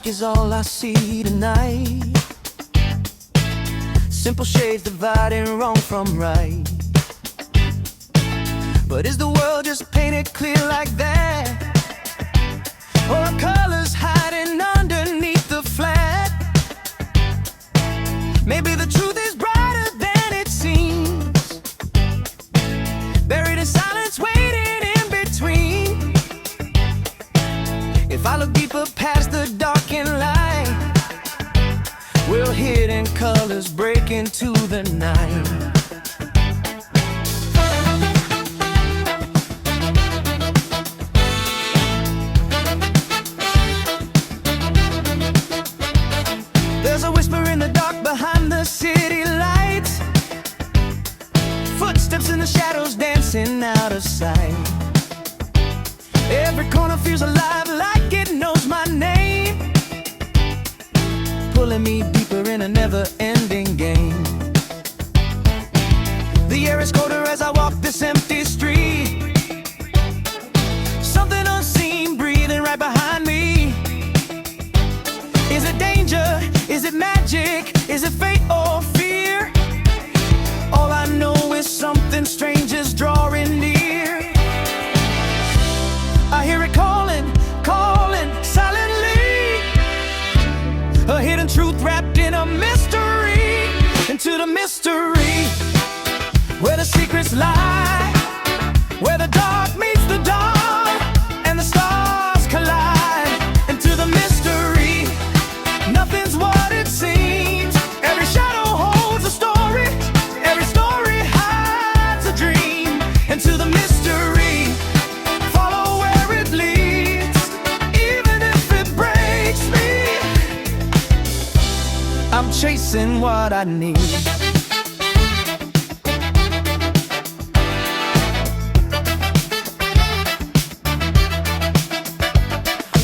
dark is all I see tonight. Simple shades dividing wrong from right. But is the world just painted clear like that? Or are colors hiding underneath the flat? Maybe the truth is brighter than it seems, buried in silence, waiting in between. If I look deeper past the darkened light, we'll hidden colors break into the night. There's a whisper in the dark behind the city lights, footsteps in the shadows dancing out of sight. Every corner feels alive like it knows my name, pulling me deeper in a never-ending game. The air is colder as I walk this empty street, something unseen breathing right behind me. Is it danger? Is it magic? Is it fate or fear? All I know is something strange is drawing near. I hear it calling, calling silently, a hidden truth wrapped in a mystery. Into the mystery, where the secrets lie, where the dark meets the dawn, and the stars collide. Into the mystery, nothing's what it seems. Every shadow holds a story, every story hides a dream. Into the mystery, follow where it leads, even if it breaks me. I'm chasing what I need.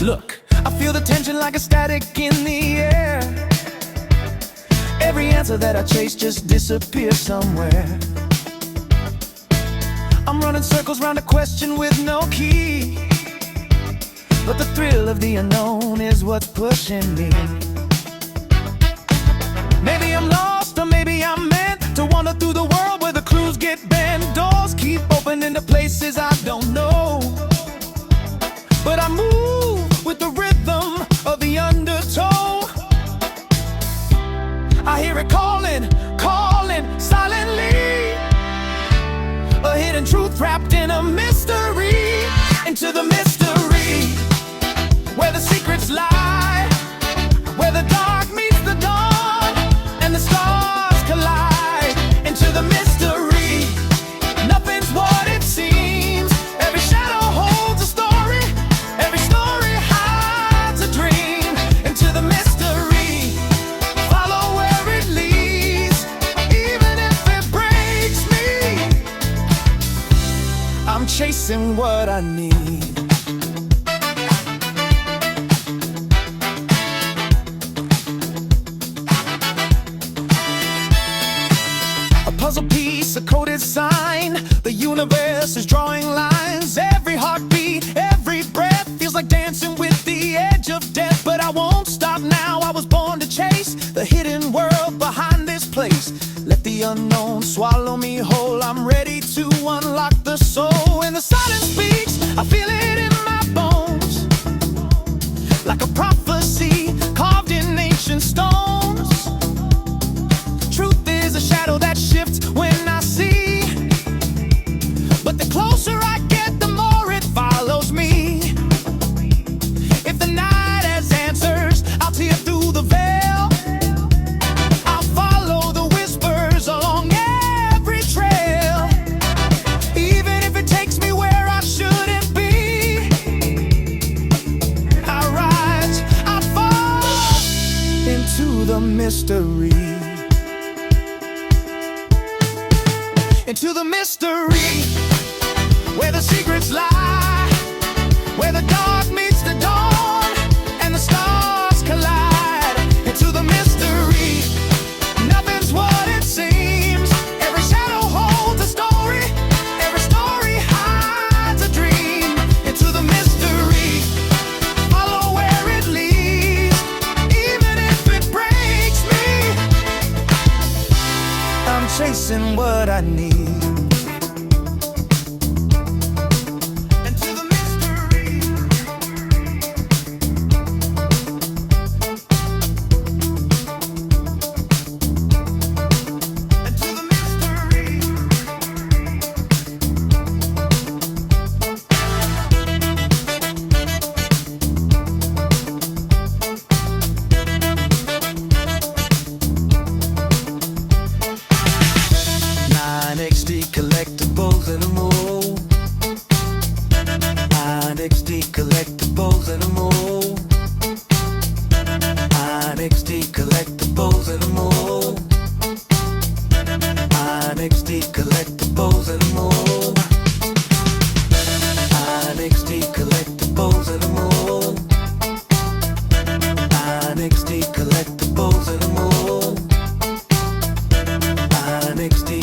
Look, I feel the tension like a static in the air. Every answer that I chase just disappears somewhere. I'm running circles round a question with no key, but the thrill of the unknown is what's pushing me. Maybe I'm lost, or maybe I'm meant to wander through the world where the clues get bent. Doors keep opening to places I don't know, but I move with the rhythm of the undertow. I hear it calling, calling silently, a hidden truth wrapped in a mystery. Into the mystery, where the secrets lie, where the dark meets the dawn, and the stars collide. Into the mystery, nothing's what it seems. Every shadow holds a story, every story hides a dream. Into the mystery, follow where it leads, even if it breaks me. I'm chasing what I need. A puzzle piece, a coded sign. The universe is drawing lines. Every heartbeat, every breath feels like dancing with the edge of death. But I won't stop now. I was born to chase the hidden world behind this place. Let the unknown swallow me whole. I'm ready to unlock the soul. And the silence speaks, I feel it in my bones, like a prophecy carved in ancient stones. Truth is a shadow that shifts when I see, but the closer I get, the more it follows me. If the night has answers, I'll tear through the veil. I'll follow the whispers along every trail, even if it takes me where I shouldn't be. I rise, I fall into the mystery. Into the mystery, where the secrets lie, where the dark meets the dawn, and the stars collide. Into the mystery, nothing's what it seems. Every shadow holds a story, every story hides a dream. Into the mystery, follow where it leads, missing what I need. And to the mystery, and to the mystery. 9XD collectibles and more. 9XD collectibles and more. 9XD collectibles and more. 9XD collectibles and more. 9XD collectibles and more. 9XD collectibles and more. 9XD